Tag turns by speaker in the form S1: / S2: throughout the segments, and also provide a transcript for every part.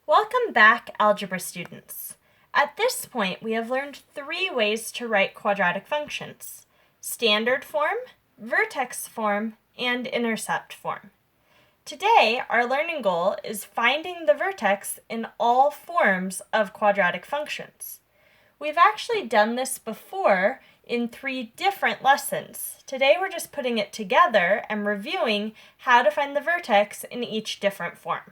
S1: Welcome back, algebra students. At this point, we have learned 3 ways to write quadratic functions: standard form, vertex form, and intercept form. Today, our learning goal is finding the vertex in all forms of quadratic functions. We've actually done this before in 3 different lessons. Today, we're just putting it together and reviewing how to find the vertex in each different form.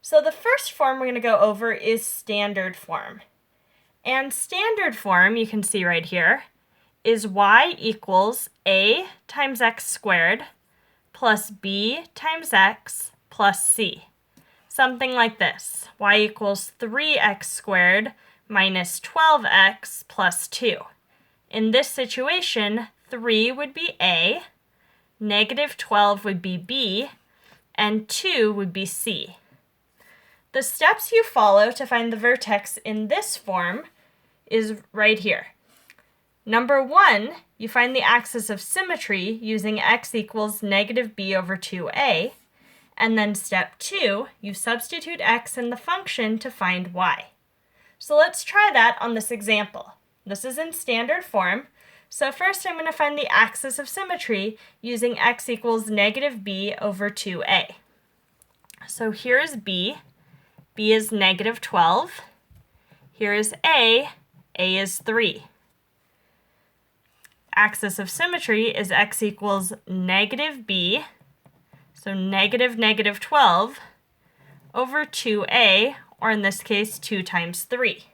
S1: So the first form we're going to go over is standard form. And standard form, you can see right here, is y equals a times x squared plus b times x plus c. Something like this: y equals 3x squared minus 12x plus 2. In this situation, 3 would be a, negative 12 would be b, and 2 would be c. The steps you follow to find the vertex in this form is right here. Number 1, you find the axis of symmetry using x equals negative b over 2a. And then step 2, you substitute x in the function to find y. So let's try that on this example. This is in standard form. So first I'm going to find the axis of symmetry using x equals negative b over 2a. So here is b. B is negative 12. Here is A is 3. Axis of symmetry is x equals negative b, so negative 12, over 2a, or in this case, 2 times 3.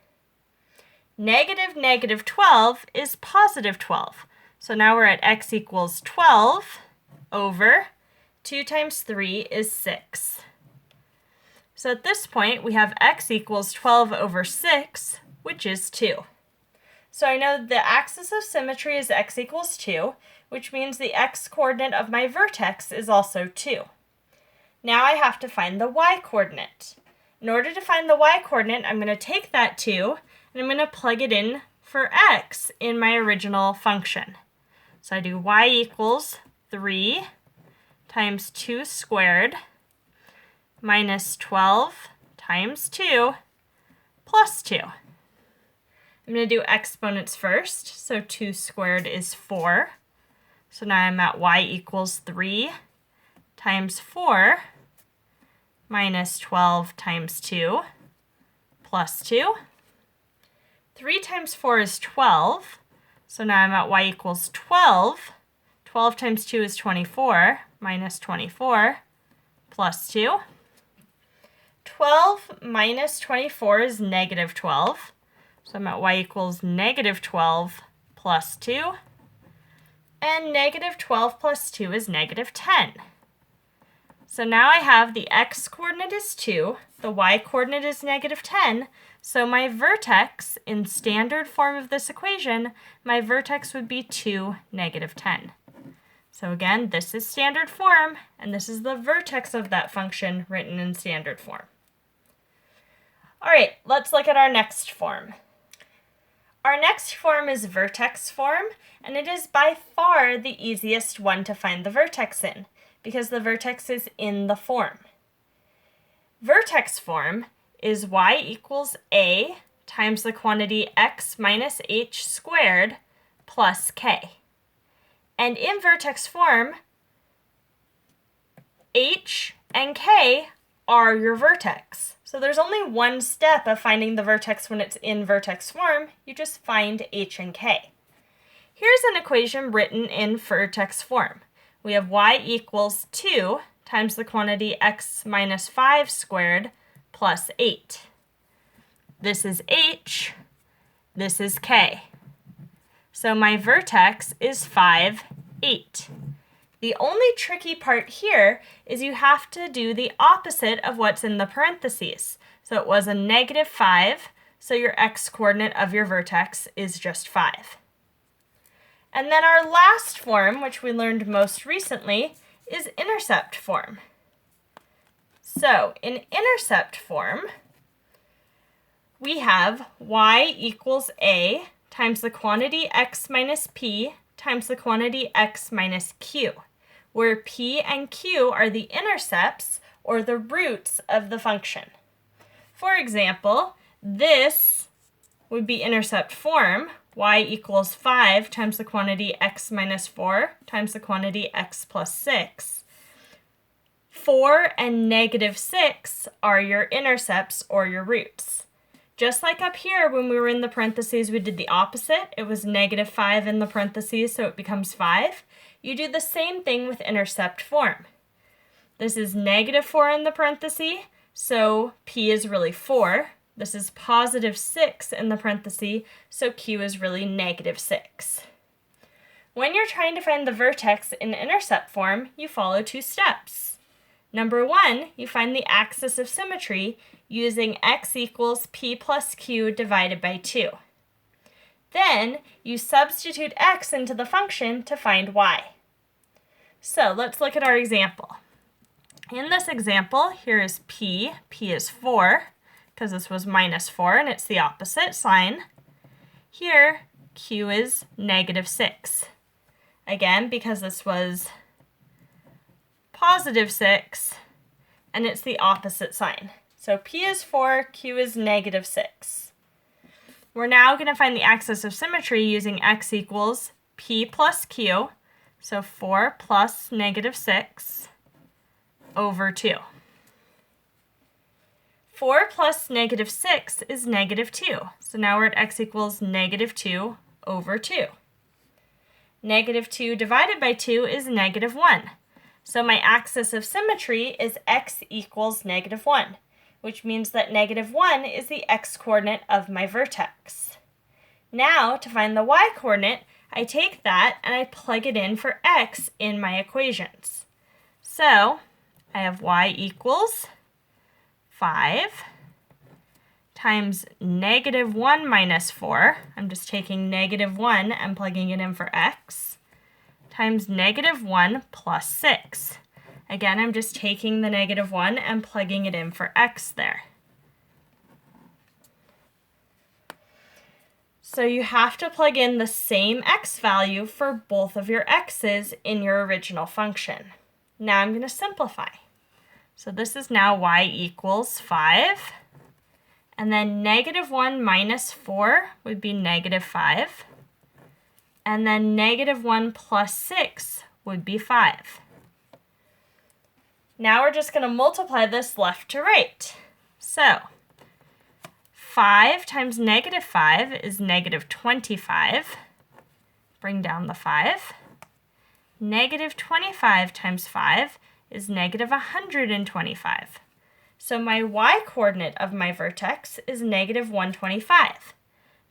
S1: Negative 12 is positive 12. So now we're at x equals 12 over 2 times 3 is 6. So at this point, we have x equals 12 over 6, which is 2. So I know the axis of symmetry is x equals 2, which means the x-coordinate of my vertex is also 2. Now I have to find the y-coordinate. In order to find the y-coordinate, I'm going to take that 2, and I'm going to plug it in for x in my original function. So I do y equals 3 times 2 squared minus 12 times 2 plus 2. I'm going to do exponents first. So 2 squared is 4. So now I'm at y equals 3 times 4 minus 12 times 2 plus 2. 3 times 4 is 12. So now I'm at y equals 12. 12 times 2 is 24 minus 24 plus 2. 12 minus 24 is negative 12. So I'm at y equals negative 12 plus 2. And negative 12 plus 2 is negative 10. So now I have the x-coordinate is 2, the y-coordinate is negative 10, so my vertex, in standard form of this equation, my vertex would be 2, negative 10. So again, this is standard form, and this is the vertex of that function written in standard form. All right, let's look at our next form. Our next form is vertex form, and it is by far the easiest one to find the vertex in, because the vertex is in the form. Vertex form is y equals a times the quantity x minus h squared plus k. And in vertex form, h and k are your vertex. So there's only one step of finding the vertex when it's in vertex form. You just find h and k. Here's an equation written in vertex form. We have y equals 2 times the quantity x minus 5 squared plus 8. This is h, this is k. So my vertex is 5, 8. The only tricky part here is you have to do the opposite of what's in the parentheses. So it was a negative 5, so your x-coordinate of your vertex is just 5. And then our last form, which we learned most recently, is intercept form. So in intercept form, we have y equals a times the quantity x minus p times the quantity x minus q, where p and q are the intercepts or the roots of the function. For example, this would be intercept form, y equals 5 times the quantity x minus 4 times the quantity x plus 6. 4 and negative 6 are your intercepts or your roots. Just like up here when we were in the parentheses, we did the opposite. It was negative 5 in the parentheses, so it becomes 5. You do the same thing with intercept form. This is negative 4 in the parentheses, so p is really 4. This is positive 6 in the parentheses, so q is really negative 6. When you're trying to find the vertex in intercept form, you follow 2 steps. Number 1, you find the axis of symmetry using x equals p plus q divided by 2. Then, you substitute x into the function to find y. So, let's look at our example. In this example, here is p. P is 4, because this was minus 4, and it's the opposite sign. Here, q is negative 6. Again, because this was positive 6, and it's the opposite sign. So p is 4, q is negative 6. We're now going to find the axis of symmetry using x equals p plus q, so 4 plus negative 6 over 2. 4 plus negative 6 is negative 2, so now we're at x equals negative 2 over 2. Negative 2 divided by 2 is negative 1. So my axis of symmetry is x equals negative 1, which means that negative 1 is the x-coordinate of my vertex. Now, to find the y-coordinate, I take that and I plug it in for x in my equations. So, I have y equals 5 times negative 1 minus 4. I'm just taking negative 1 and plugging it in for x. Times negative 1 plus 6. Again, I'm just taking the negative 1 and plugging it in for x there. So you have to plug in the same x value for both of your x's in your original function. Now I'm going to simplify. So this is now y equals 5. And then negative 1 minus 4 would be negative 5. And then negative 1 plus 6 would be 5. Now we're just going to multiply this left to right. So, 5 times negative 5 is negative 25. Bring down the 5. Negative 25 times 5 is negative 125. So my y-coordinate of my vertex is negative 125.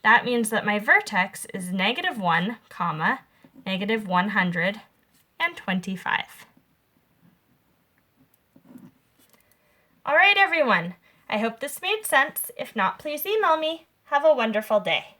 S1: That means that my vertex is negative 1, comma, negative 125. All right, everyone. I hope this made sense. If not, please email me. Have a wonderful day.